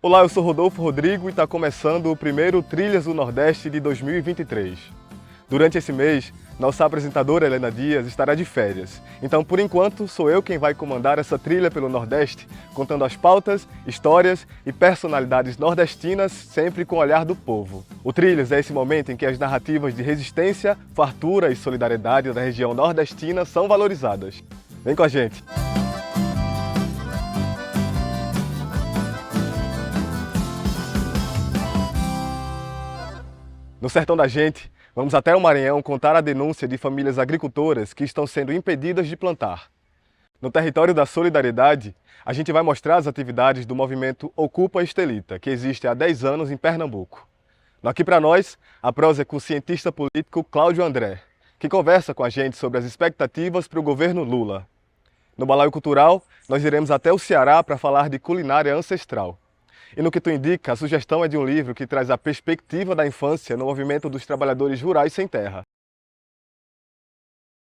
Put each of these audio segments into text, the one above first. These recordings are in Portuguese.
Olá, eu sou Rodolfo Rodrigo e está começando o primeiro Trilhas do Nordeste de 2023. Durante esse mês, nossa apresentadora Helena Dias estará de férias. Então, por enquanto, sou eu quem vai comandar essa trilha pelo Nordeste, contando as pautas, histórias e personalidades nordestinas, sempre com o olhar do povo. O Trilhas é esse momento em que as narrativas de resistência, fartura e solidariedade da região nordestina são valorizadas. Vem com a gente! No sertão da gente, vamos até o Maranhão contar a denúncia de famílias agricultoras que estão sendo impedidas de plantar. No território da solidariedade, a gente vai mostrar as atividades do movimento Ocupa Estelita, que existe há 10 anos em Pernambuco. Aqui para nós, a prosa é com o cientista político Cláudio André, que conversa com a gente sobre as expectativas para o governo Lula. No Balaio Cultural, nós iremos até o Ceará para falar de culinária ancestral. E no que tu indica, a sugestão é de um livro que traz a perspectiva da infância no movimento dos trabalhadores rurais sem terra.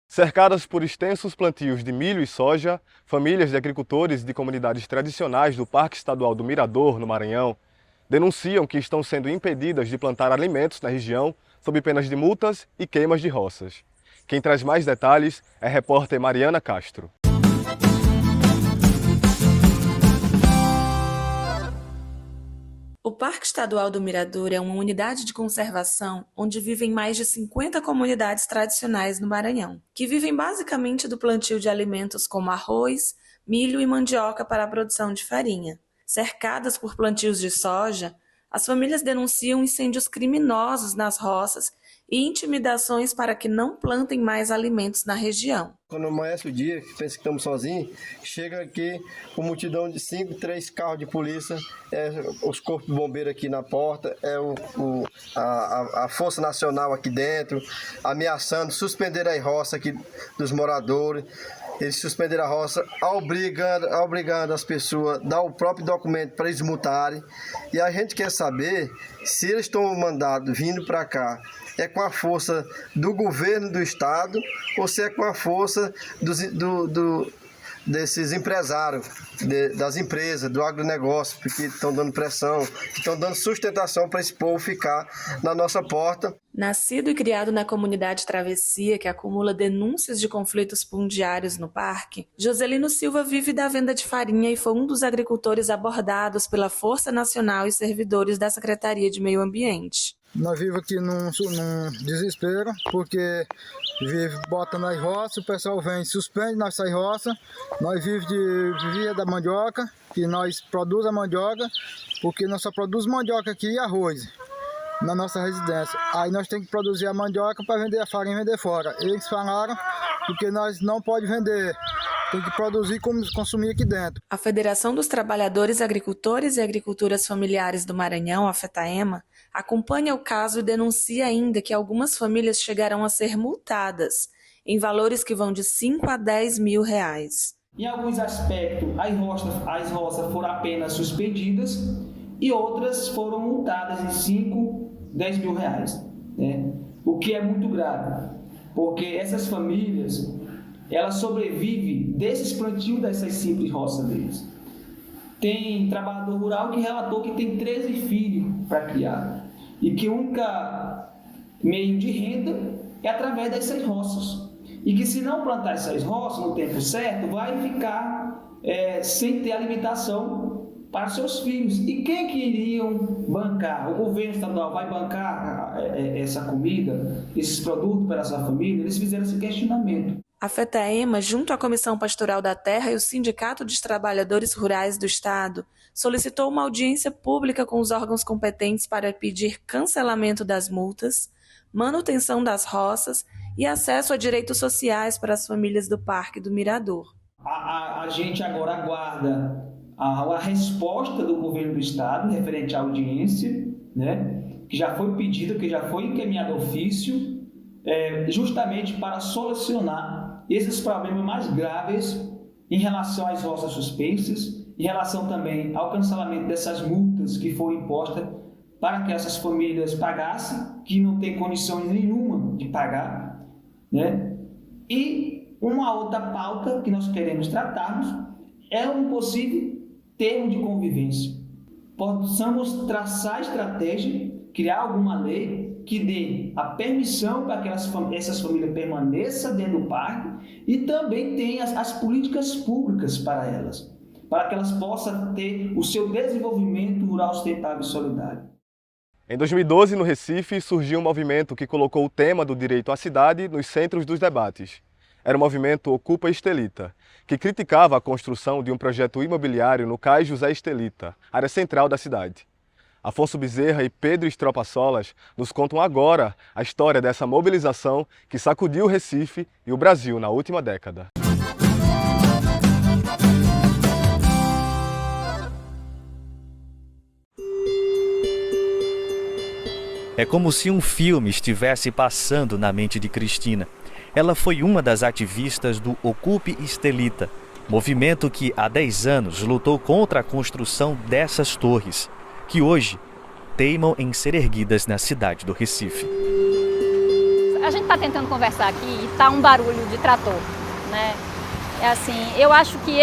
Cercadas por extensos plantios de milho e soja, famílias de agricultores de comunidades tradicionais do Parque Estadual do Mirador, no Maranhão, denunciam que estão sendo impedidas de plantar alimentos na região sob penas de multas e queimas de roças. Quem traz mais detalhes é a repórter Mariana Castro. O Parque Estadual do Mirador é uma unidade de conservação onde vivem mais de 50 comunidades tradicionais no Maranhão, que vivem basicamente do plantio de alimentos como arroz, milho e mandioca para a produção de farinha. Cercadas por plantios de soja, as famílias denunciam incêndios criminosos nas roças e intimidações para que não plantem mais alimentos na região. Quando amanhece o dia, que pensa que estamos sozinhos, chega aqui com multidão de 3 carros de polícia, os corpos de bombeiro aqui na porta, a Força Nacional aqui dentro, ameaçando suspender a roça aqui dos moradores. Eles suspenderam a roça, obrigando as pessoas a dar o próprio documento para eles multarem. E a gente quer saber se eles estão mandados vindo para cá, é com a força do governo do estado ou se é com a força desses empresários, das empresas, do agronegócio, que estão dando pressão, que estão dando sustentação para esse povo ficar na nossa porta. Nascido e criado na comunidade Travessia, que acumula denúncias de conflitos fundiários no parque, Joselino Silva vive da venda de farinha e foi um dos agricultores abordados pela Força Nacional e servidores da Secretaria de Meio Ambiente. Nós vivemos aqui num desespero, porque bota nas roças, o pessoal vem, suspende nossas roças, nós vivemos de via da mandioca, que nós produzimos a mandioca, porque nós só produzimos mandioca aqui e arroz na nossa residência. Aí nós temos que produzir a mandioca para vender a farinha e vender fora. Eles falaram porque nós não podemos vender. Tem que produzir e consumir aqui dentro. A Federação dos Trabalhadores Agricultores e Agriculturas Familiares do Maranhão, a FETAEMA, acompanha o caso e denuncia ainda que algumas famílias chegarão a ser multadas, em valores que vão de 5 a 10 mil reais. Em alguns aspectos, as roças foram apenas suspendidas e outras foram multadas em 5, 10 mil reais. Né? O que é muito grave, porque essas famílias ela sobrevive desses plantios dessas simples roças deles. Tem trabalhador rural que relatou que tem 13 filhos para criar e que o único meio de renda é através dessas roças. E que se não plantar essas roças no tempo certo, vai ficar sem ter alimentação para seus filhos. E quem que iriam bancar? O governo estadual vai bancar essa comida, esses produtos para essa família? Eles fizeram esse questionamento. A FETAEMA, junto à Comissão Pastoral da Terra e o Sindicato dos Trabalhadores Rurais do Estado, solicitou uma audiência pública com os órgãos competentes para pedir cancelamento das multas, manutenção das roças e acesso a direitos sociais para as famílias do Parque do Mirador. A gente agora aguarda a resposta do governo do Estado referente à audiência, né, que já foi pedido, que já foi encaminhado ofício, justamente para solucionar esses problemas mais graves em relação às roças suspensas, em relação também ao cancelamento dessas multas que foram impostas para que essas famílias pagassem, que não tem condição nenhuma de pagar, né? E uma outra pauta que nós queremos tratarmos é um possível termo de convivência. possamos traçar a estratégia, criar alguma lei que dê a permissão para que essas famílias permaneçam dentro do parque e também tenha as políticas públicas para elas, para que elas possam ter o seu desenvolvimento rural sustentável e solidário. Em 2012, no Recife, surgiu um movimento que colocou o tema do direito à cidade nos centros dos debates. Era o movimento Ocupa Estelita, que criticava a construção de um projeto imobiliário no Cais José Estelita, área central da cidade. Afonso Bezerra e Pedro Estropa Solas nos contam agora a história dessa mobilização que sacudiu o Recife e o Brasil na última década. É como se um filme estivesse passando na mente de Cristina. Ela foi uma das ativistas do Ocupe Estelita, movimento que há 10 anos lutou contra a construção dessas torres, que hoje teimam em ser erguidas na cidade do Recife. A gente está tentando conversar aqui e está um barulho de trator, né? É assim, eu acho que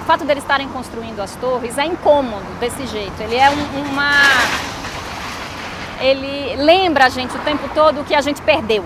o fato deles estarem construindo as torres é incômodo desse jeito. Ele é ele lembra a gente o tempo todo o que a gente perdeu.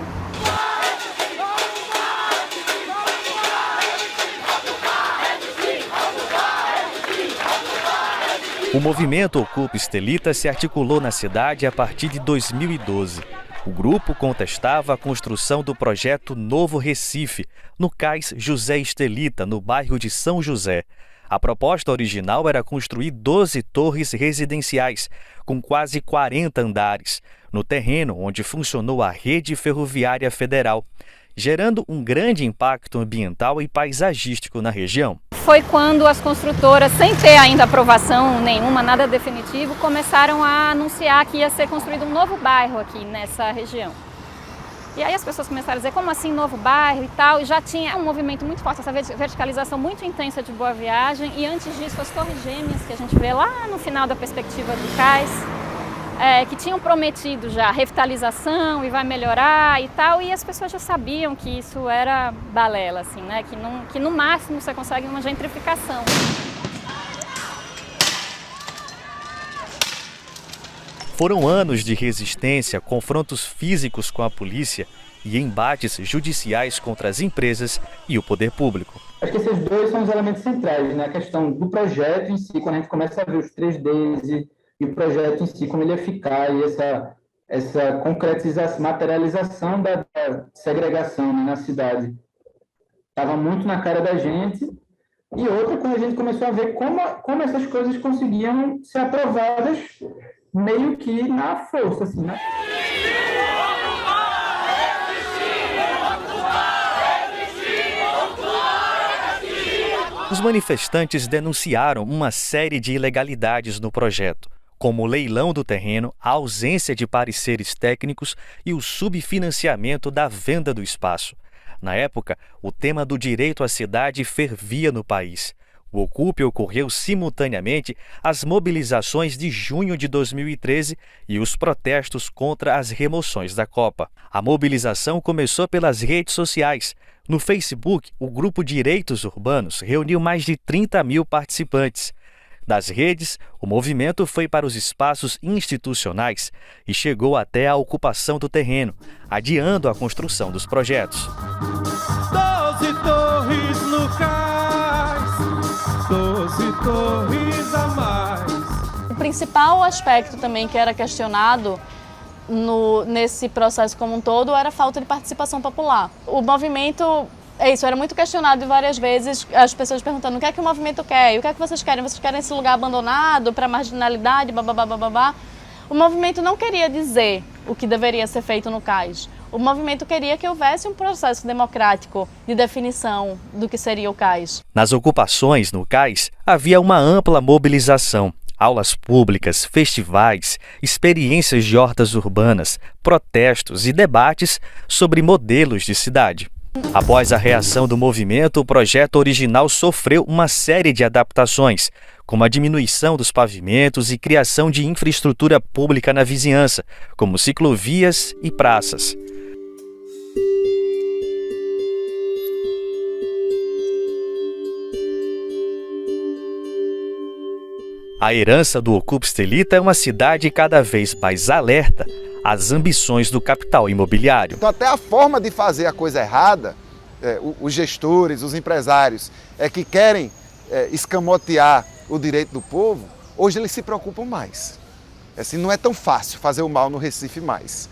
O movimento Ocupa Estelita se articulou na cidade a partir de 2012. O grupo contestava a construção do projeto Novo Recife, no Cais José Estelita, no bairro de São José. A proposta original era construir 12 torres residenciais, com quase 40 andares, no terreno onde funcionou a Rede Ferroviária Federal, gerando um grande impacto ambiental e paisagístico na região. Foi quando as construtoras, sem ter ainda aprovação nenhuma, nada definitivo, começaram a anunciar que ia ser construído um novo bairro aqui nessa região. E aí as pessoas começaram a dizer, como assim novo bairro e tal, e já tinha um movimento muito forte, essa verticalização muito intensa de Boa Viagem, e antes disso as torres gêmeas que a gente vê lá no final da perspectiva do cais, que tinham prometido já revitalização e vai melhorar e tal, e as pessoas já sabiam que isso era balela, assim, né? Que no máximo você consegue uma gentrificação. Foram anos de resistência, confrontos físicos com a polícia e embates judiciais contra as empresas e o poder público. Acho que esses dois são os elementos centrais, né? A questão do projeto em si, quando a gente começa a ver os 3Ds e o projeto em si, como ele é eficaz, e essa concretização, materialização da segregação, né, na cidade. Estava muito na cara da gente. E outra, quando a gente começou a ver como essas coisas conseguiam ser aprovadas meio que na força, assim, né? Os manifestantes denunciaram uma série de ilegalidades no projeto, como o leilão do terreno, a ausência de pareceres técnicos e o subfinanciamento da venda do espaço. Na época, o tema do direito à cidade fervia no país. O Ocupe ocorreu simultaneamente às mobilizações de junho de 2013 e os protestos contra as remoções da Copa. A mobilização começou pelas redes sociais. No Facebook, o grupo Direitos Urbanos reuniu mais de 30 mil participantes. Das redes, o movimento foi para os espaços institucionais e chegou até a ocupação do terreno, adiando a construção dos projetos. 12 torres no cais, 12 torres a mais. O principal aspecto também que era questionado nesse processo como um todo era a falta de participação popular. O movimento... era muito questionado várias vezes, as pessoas perguntando o que é que o movimento quer, e o que é que vocês querem? Vocês querem esse lugar abandonado para marginalidade, babá. O movimento não queria dizer o que deveria ser feito no cais. O movimento queria que houvesse um processo democrático de definição do que seria o cais. Nas ocupações no cais, havia uma ampla mobilização. Aulas públicas, festivais, experiências de hortas urbanas, protestos e debates sobre modelos de cidade. Após a reação do movimento, o projeto original sofreu uma série de adaptações, como a diminuição dos pavimentos e criação de infraestrutura pública na vizinhança, como ciclovias e praças. A herança do Ocupa Estelita é uma cidade cada vez mais alerta às ambições do capital imobiliário. Então, até a forma de fazer a coisa errada, os gestores, os empresários, que querem escamotear o direito do povo, hoje eles se preocupam mais. Assim, não é tão fácil fazer o mal no Recife mais.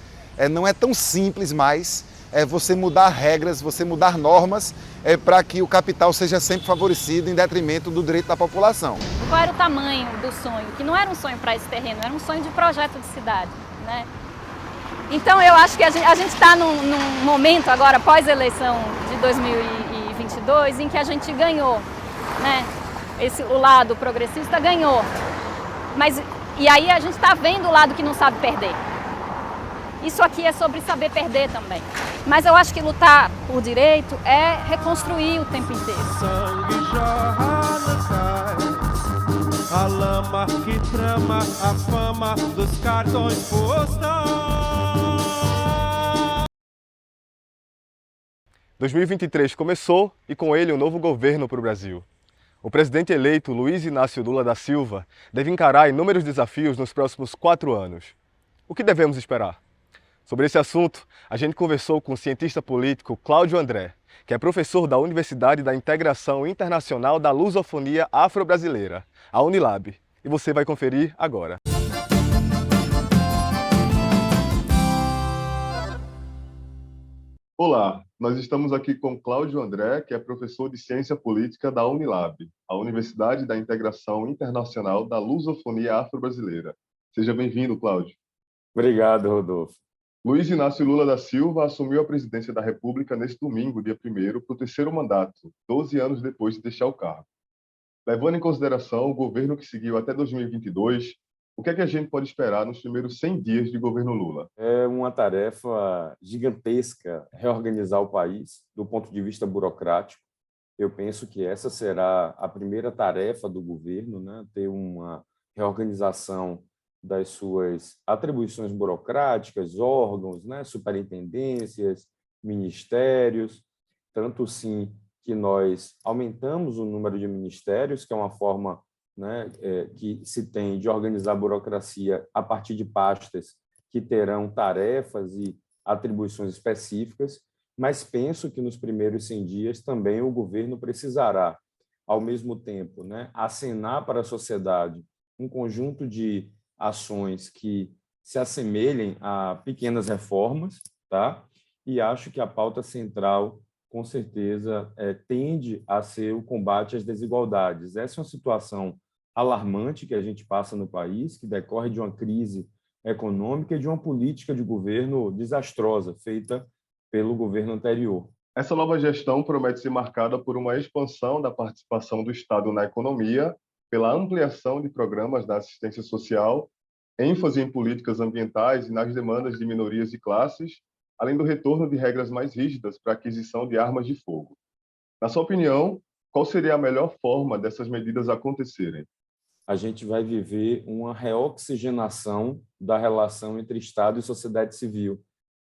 Não é tão simples mais você mudar regras, você mudar normas para que o capital seja sempre favorecido em detrimento do direito da população. Qual era o tamanho do sonho? Que não era um sonho para esse terreno, era um sonho de projeto de cidade, né? Então eu acho que a gente está num momento agora, pós-eleição de 2022, em que a gente ganhou, né? O lado progressista ganhou. E aí a gente está vendo o lado que não sabe perder. Isso aqui é sobre saber perder também. Mas eu acho que lutar por direito é reconstruir o tempo inteiro. Sangue jorra no cais, a lama que trama a fama dos cartões postais. 2023 começou e com ele um novo governo para o Brasil. O presidente eleito, Luiz Inácio Lula da Silva, deve encarar inúmeros desafios nos próximos 4 anos. O que devemos esperar? Sobre esse assunto, a gente conversou com o cientista político Cláudio André, que é professor da Universidade da Integração Internacional da Lusofonia Afro-Brasileira, a Unilab. E você vai conferir agora. Olá, nós estamos aqui com Cláudio André, que é professor de Ciência Política da Unilab, a Universidade da Integração Internacional da Lusofonia Afro-Brasileira. Seja bem-vindo, Cláudio. Obrigado, Rodolfo. Luiz Inácio Lula da Silva assumiu a presidência da República neste domingo, dia 1º, para o 3º mandato, 12 anos depois de deixar o cargo. Levando em consideração o governo que seguiu até 2022, o que é que a gente pode esperar nos primeiros 100 dias de governo Lula? É uma tarefa gigantesca reorganizar o país do ponto de vista burocrático. Eu penso que essa será a primeira tarefa do governo, né? Ter uma reorganização das suas atribuições burocráticas, órgãos, né? Superintendências, ministérios, tanto sim que nós aumentamos o número de ministérios, que é uma forma, né, que se tem de organizar a burocracia a partir de pastas que terão tarefas e atribuições específicas, mas penso que nos primeiros 100 dias também o governo precisará, ao mesmo tempo, né, acenar para a sociedade um conjunto de ações que se assemelhem a pequenas reformas, tá? E acho que a pauta central, com certeza, tende a ser o combate às desigualdades. Essa é uma situação alarmante que a gente passa no país, que decorre de uma crise econômica e de uma política de governo desastrosa, feita pelo governo anterior. Essa nova gestão promete ser marcada por uma expansão da participação do Estado na economia, pela ampliação de programas da assistência social, ênfase em políticas ambientais e nas demandas de minorias e classes, além do retorno de regras mais rígidas para a aquisição de armas de fogo. Na sua opinião, qual seria a melhor forma dessas medidas acontecerem? A gente vai viver uma reoxigenação da relação entre Estado e sociedade civil,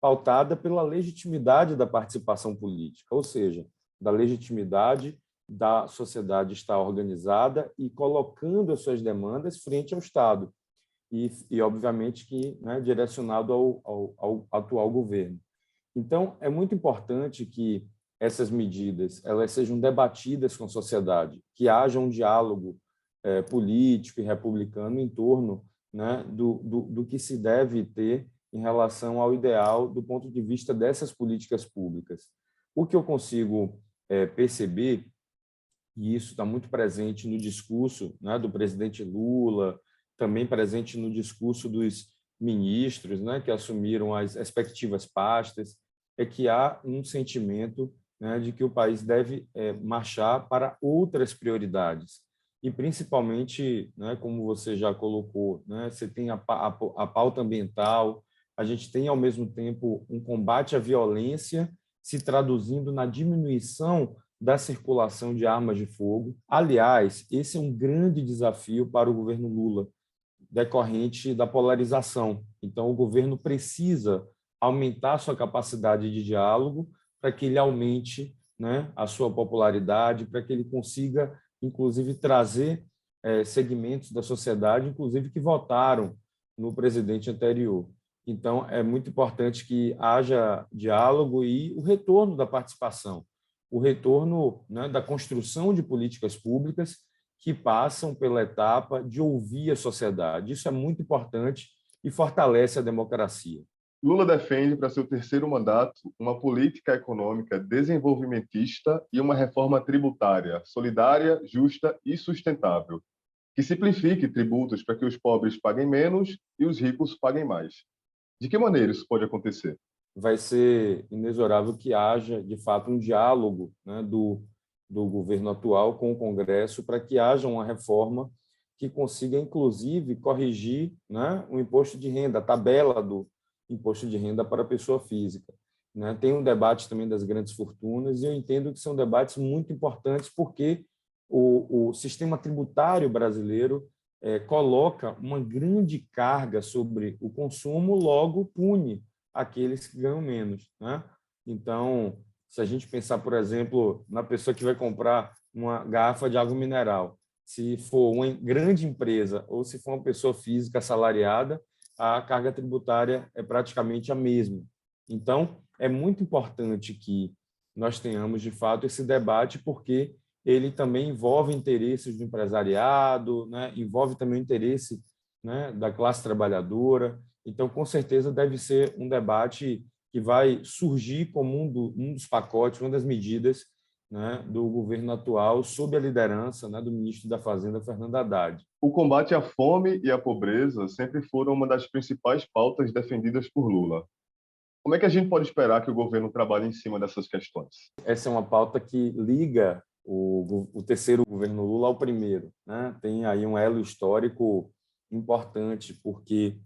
pautada pela legitimidade da participação política, ou seja, da legitimidade da sociedade estar organizada e colocando as suas demandas frente ao Estado, e obviamente, que, né, direcionado ao atual governo. Então, é muito importante que essas medidas elas sejam debatidas com a sociedade, que haja um diálogo político e republicano em torno, né, do que se deve ter em relação ao ideal do ponto de vista dessas políticas públicas. O que eu consigo perceber, e isso está muito presente no discurso, né, do presidente Lula, também presente no discurso dos ministros, né, que assumiram as respectivas pastas, é que há um sentimento, né, de que o país deve marchar para outras prioridades. E, principalmente, né, como você já colocou, né, você tem a pauta ambiental, a gente tem, ao mesmo tempo, um combate à violência se traduzindo na diminuição da circulação de armas de fogo. Aliás, esse é um grande desafio para o governo Lula, decorrente da polarização. Então, o governo precisa aumentar sua capacidade de diálogo para que ele aumente, né, a sua popularidade, para que ele consiga, inclusive, trazer segmentos da sociedade, inclusive que votaram no presidente anterior. Então, é muito importante que haja diálogo e o retorno da participação, o retorno, né, da construção de políticas públicas que passam pela etapa de ouvir a sociedade. Isso é muito importante e fortalece a democracia. Lula defende para seu terceiro mandato uma política econômica desenvolvimentista e uma reforma tributária solidária, justa e sustentável, que simplifique tributos para que os pobres paguem menos e os ricos paguem mais. De que maneira isso pode acontecer? Vai ser inexorável que haja, de fato, um diálogo, né, do governo atual com o Congresso para que haja uma reforma que consiga, inclusive, corrigir, né, o imposto de renda, a tabela do imposto de renda para a pessoa física. Né? Tem um debate também das grandes fortunas e eu entendo que são debates muito importantes porque o sistema tributário brasileiro coloca uma grande carga sobre o consumo, logo pune aqueles que ganham menos. Né? Então, se a gente pensar, por exemplo, na pessoa que vai comprar uma garrafa de água mineral, se for uma grande empresa ou se for uma pessoa física assalariada, a carga tributária é praticamente a mesma. Então, é muito importante que nós tenhamos, de fato, esse debate, porque ele também envolve interesses do empresariado, né? Envolve também o interesse, né, da classe trabalhadora. Então, com certeza, deve ser um debate que vai surgir como um dos pacotes, uma das medidas, né, do governo atual, sob a liderança, né, do ministro da Fazenda, Fernando Haddad. O combate à fome e à pobreza sempre foram uma das principais pautas defendidas por Lula. Como é que a gente pode esperar que o governo trabalhe em cima dessas questões? Essa é uma pauta que liga o terceiro governo Lula ao primeiro. Né? Tem aí um elo histórico importante, porque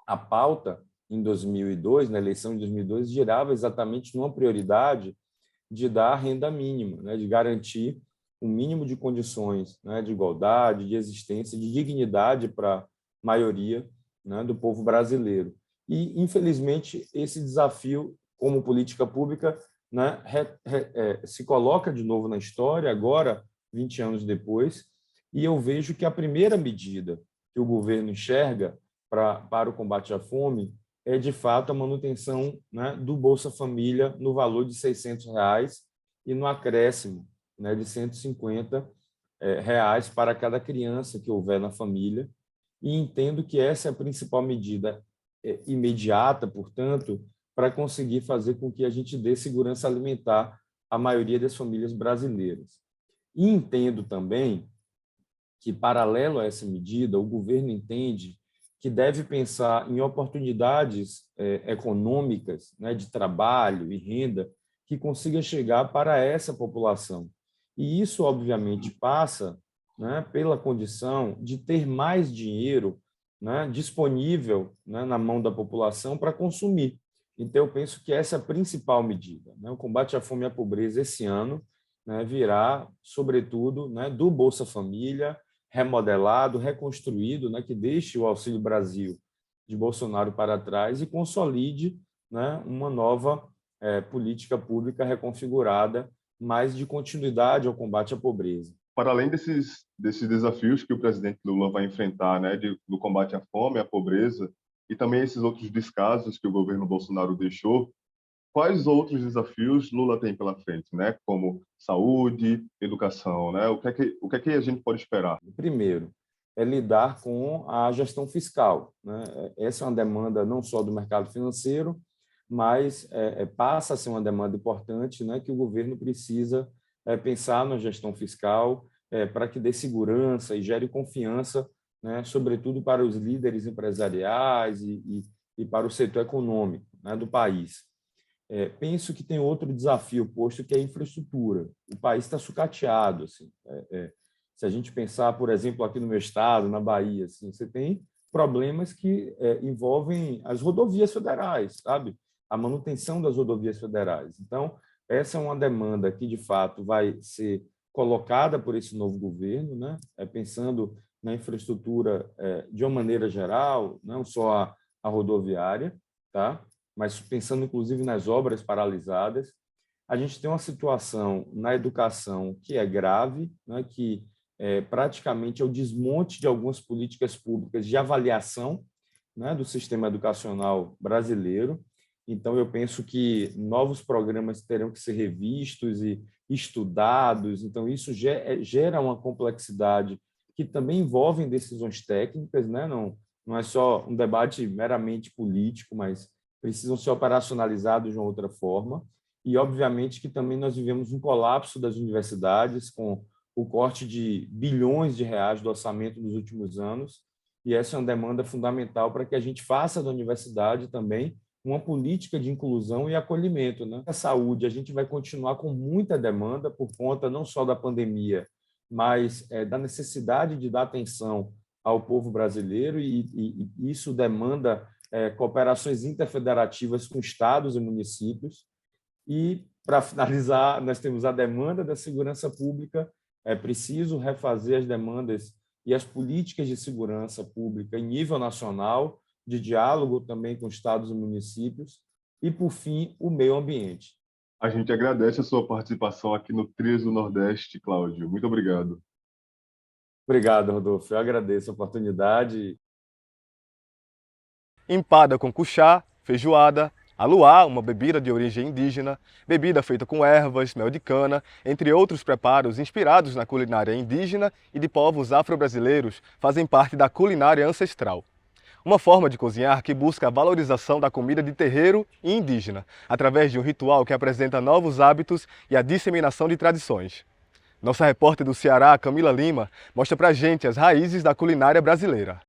a pauta em 2002, na eleição de 2002, girava exatamente numa prioridade de dar renda mínima, né? De garantir um mínimo de condições, né, de igualdade, de existência, de dignidade para a maioria, né, do povo brasileiro. E, infelizmente, esse desafio, como política pública, né, se coloca de novo na história, agora, 20 anos depois, e eu vejo que a primeira medida que o governo enxerga para o combate à fome é, de fato, a manutenção, né, do Bolsa Família no valor de R$ 600 e no acréscimo, né, de R$ 150 reais para cada criança que houver na família. E entendo que essa é a principal medida imediata, portanto, para conseguir fazer com que a gente dê segurança alimentar à maioria das famílias brasileiras. E entendo também que, paralelo a essa medida, o governo entende que deve pensar em oportunidades econômicas, né, de trabalho e renda que consiga chegar para essa população. E isso, obviamente, passa, né, pela condição de ter mais dinheiro, né, disponível, né, na mão da população para consumir. Então, eu penso que essa é a principal medida. Né? O combate à fome e à pobreza esse ano, né, virá, sobretudo, né, do Bolsa Família, remodelado, reconstruído, né, que deixe o Auxílio Brasil de Bolsonaro para trás e consolide, né, uma nova política pública reconfigurada, mais de continuidade ao combate à pobreza. Para além desses desafios que o presidente Lula vai enfrentar, né, do combate à fome, à pobreza, e também esses outros descasos que o governo Bolsonaro deixou, quais outros desafios Lula tem pela frente, né, como saúde, educação, né? O que é que a gente pode esperar? Primeiro, é lidar com a gestão fiscal, né? Essa é uma demanda não só do mercado financeiro, mas passa a ser uma demanda importante, né, que o governo precisa pensar na gestão fiscal para que dê segurança e gere confiança, né, sobretudo para os líderes empresariais e para o setor econômico, né, do país. Penso que tem outro desafio posto, que é a infraestrutura. O país está sucateado. Assim, se a gente pensar, por exemplo, aqui no meu estado, na Bahia, assim, você tem problemas que envolvem as rodovias federais, sabe? A manutenção das rodovias federais. Então, essa é uma demanda que, de fato, vai ser colocada por esse novo governo, né? Pensando na infraestrutura de uma maneira geral, não só a rodoviária, tá? Mas pensando, inclusive, nas obras paralisadas. A gente tem uma situação na educação que é grave, né? Que praticamente ao desmonte de algumas políticas públicas de avaliação, né, do sistema educacional brasileiro. Então, eu penso que novos programas terão que ser revistos e estudados. Então, isso gera uma complexidade que também envolve decisões técnicas, né? Não é só um debate meramente político, mas precisam ser operacionalizados de uma outra forma. E, obviamente, que também nós vivemos um colapso das universidades, com o corte de bilhões de reais do orçamento nos últimos anos, e essa é uma demanda fundamental para que a gente faça da universidade também uma política de inclusão e acolhimento, né? A saúde, a gente vai continuar com muita demanda por conta não só da pandemia, mas da necessidade de dar atenção ao povo brasileiro, e isso demanda cooperações interfederativas com estados e municípios. E, para finalizar, nós temos a demanda da segurança pública. É preciso refazer as demandas e as políticas de segurança pública em nível nacional, de diálogo também com estados e municípios, e, por fim, o meio ambiente. A gente agradece a sua participação aqui no Trilhas do Nordeste, Cláudio. Muito obrigado. Obrigado, Rodolfo. Eu agradeço a oportunidade. Empada com cuchá, feijoada, aluá, uma bebida de origem indígena, bebida feita com ervas, mel de cana, entre outros preparos inspirados na culinária indígena e de povos afro-brasileiros, fazem parte da culinária ancestral. Uma forma de cozinhar que busca a valorização da comida de terreiro e indígena, através de um ritual que apresenta novos hábitos e a disseminação de tradições. Nossa repórter do Ceará, Camila Lima, mostra pra gente as raízes da culinária brasileira.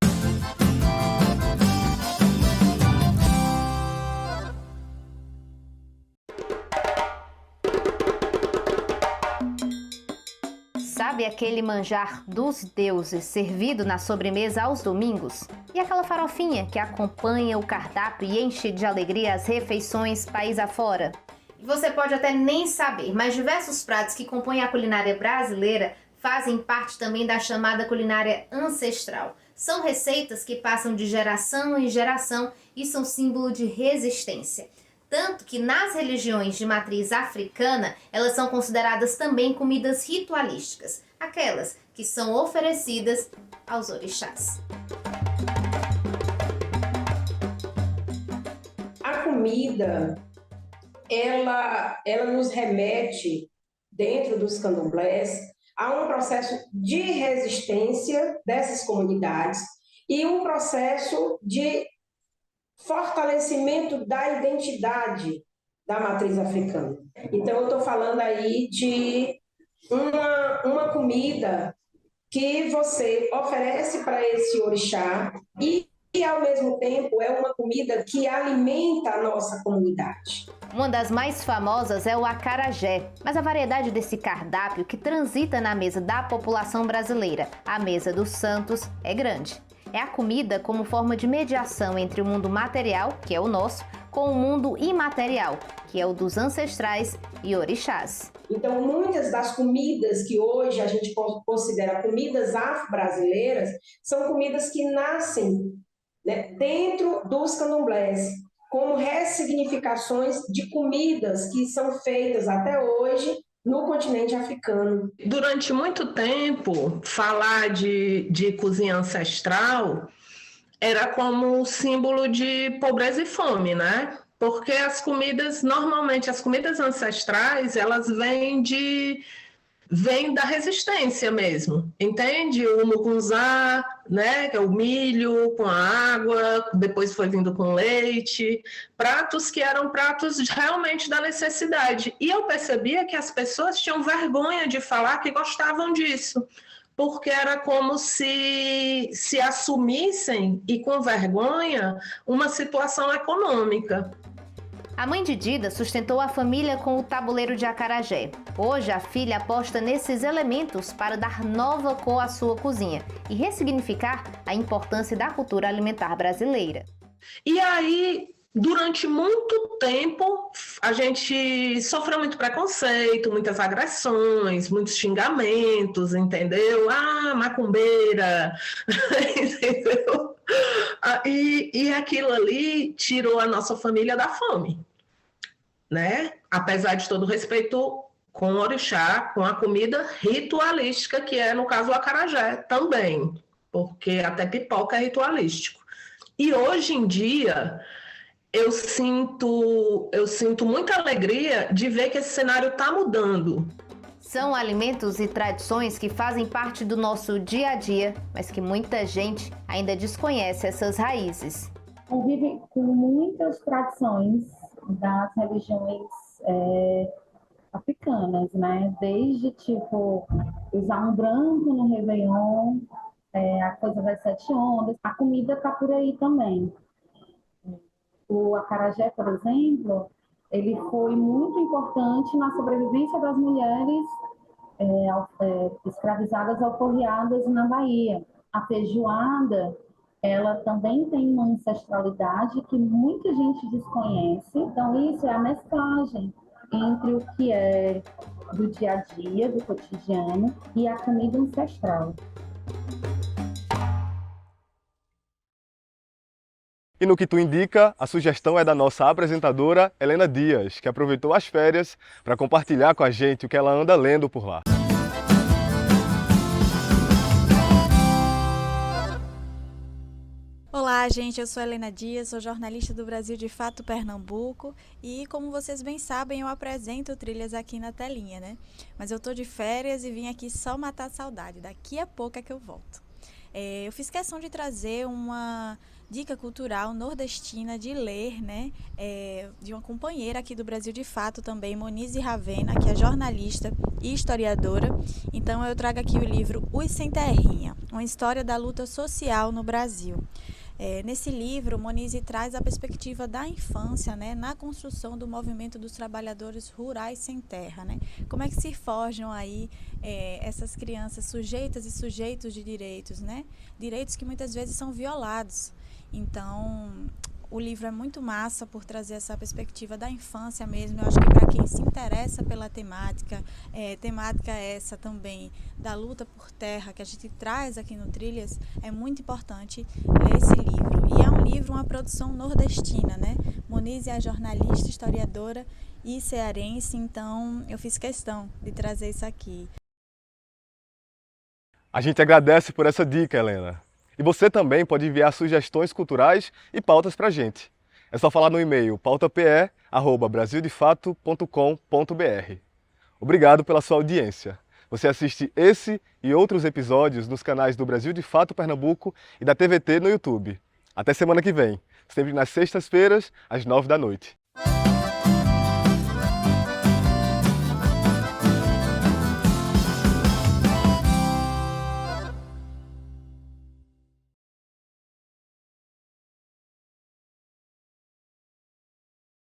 Sabe aquele manjar dos deuses servido na sobremesa aos domingos? E aquela farofinha que acompanha o cardápio e enche de alegria as refeições país afora? E você pode até nem saber, mas diversos pratos que compõem a culinária brasileira fazem parte também da chamada culinária ancestral. São receitas que passam de geração em geração e são símbolo de resistência. Tanto que nas religiões de matriz africana, elas são consideradas também comidas ritualísticas, aquelas que são oferecidas aos orixás. A comida, ela nos remete, dentro dos candomblés, a um processo de resistência dessas comunidades e um processo de fortalecimento da identidade da matriz africana. Então, eu estou falando aí de uma comida que você oferece para esse orixá e, ao mesmo tempo, é uma comida que alimenta a nossa comunidade. Uma das mais famosas é o acarajé, mas a variedade desse cardápio que transita na mesa da população brasileira, a mesa dos santos, é grande. É a comida como forma de mediação entre o mundo material, que é o nosso, com o mundo imaterial, que é o dos ancestrais e orixás. Então, muitas das comidas que hoje a gente considera comidas afro-brasileiras são comidas que nascem, né, dentro dos candomblés, como ressignificações de comidas que são feitas até hoje no continente africano. Durante muito tempo, falar de cozinha ancestral era como símbolo de pobreza e fome, né? Porque normalmente as comidas ancestrais, elas vêm da resistência mesmo, entende? O mucunzá, né, que é o milho com a água, depois foi vindo com leite, pratos que eram pratos realmente da necessidade. E eu percebia que as pessoas tinham vergonha de falar que gostavam disso, porque era como se assumissem, e com vergonha, uma situação econômica. A mãe de Dida sustentou a família com o tabuleiro de acarajé. Hoje, a filha aposta nesses elementos para dar nova cor à sua cozinha e ressignificar a importância da cultura alimentar brasileira. E aí, durante muito tempo, a gente sofreu muito preconceito, muitas agressões, muitos xingamentos, entendeu? Ah, macumbeira, entendeu? E aquilo ali tirou a nossa família da fome, né? Apesar de todo o respeito com o orixá, com a comida ritualística, que é, no caso, o acarajé também, porque até pipoca é ritualístico. E hoje em dia, eu sinto muita alegria de ver que esse cenário está mudando. São alimentos e tradições que fazem parte do nosso dia a dia, mas que muita gente ainda desconhece essas raízes. Convive com muitas tradições das religiões africanas, né? Desde, tipo, usar um branco no Réveillon, a coisa das 7 ondas. A comida está por aí também. O acarajé, por exemplo, ele foi muito importante na sobrevivência das mulheres escravizadas alforriadas na Bahia. A feijoada, ela também tem uma ancestralidade que muita gente desconhece. Então, isso é a mesclagem entre o que é do dia a dia, do cotidiano, e a comida ancestral. E no que tu indica, a sugestão é da nossa apresentadora Helena Dias, que aproveitou as férias para compartilhar com a gente o que ela anda lendo por lá. Olá, gente, eu sou Helena Dias, sou jornalista do Brasil de Fato Pernambuco e, como vocês bem sabem, eu apresento Trilhas aqui na telinha, né? Mas eu tô de férias e vim aqui só matar a saudade, daqui a pouco é que eu volto. Eu fiz questão de trazer uma dica cultural nordestina de ler, né, de uma companheira aqui do Brasil de Fato também, Monize Ravena, que é jornalista e historiadora. Então eu trago aqui o livro Os Sem Terrinha, uma história da luta social no Brasil. Nesse livro, Monize traz a perspectiva da infância, né, na construção do movimento dos trabalhadores rurais sem terra, né? Como é que se forjam aí essas crianças sujeitas e sujeitos de direitos, né? Direitos que muitas vezes são violados. Então, o livro é muito massa por trazer essa perspectiva da infância mesmo. Eu acho que para quem se interessa pela temática essa também da luta por terra que a gente traz aqui no Trilhas, é muito importante ler esse livro. E é um livro, uma produção nordestina, né? Monize é jornalista, historiadora e cearense, então eu fiz questão de trazer isso aqui. A gente agradece por essa dica, Helena. E você também pode enviar sugestões culturais e pautas para a gente. É só falar no e-mail pautape@brasildefato.com.br. Obrigado pela sua audiência. Você assiste esse e outros episódios nos canais do Brasil de Fato Pernambuco e da TVT no YouTube. Até semana que vem, sempre nas sextas-feiras, às 9 da noite.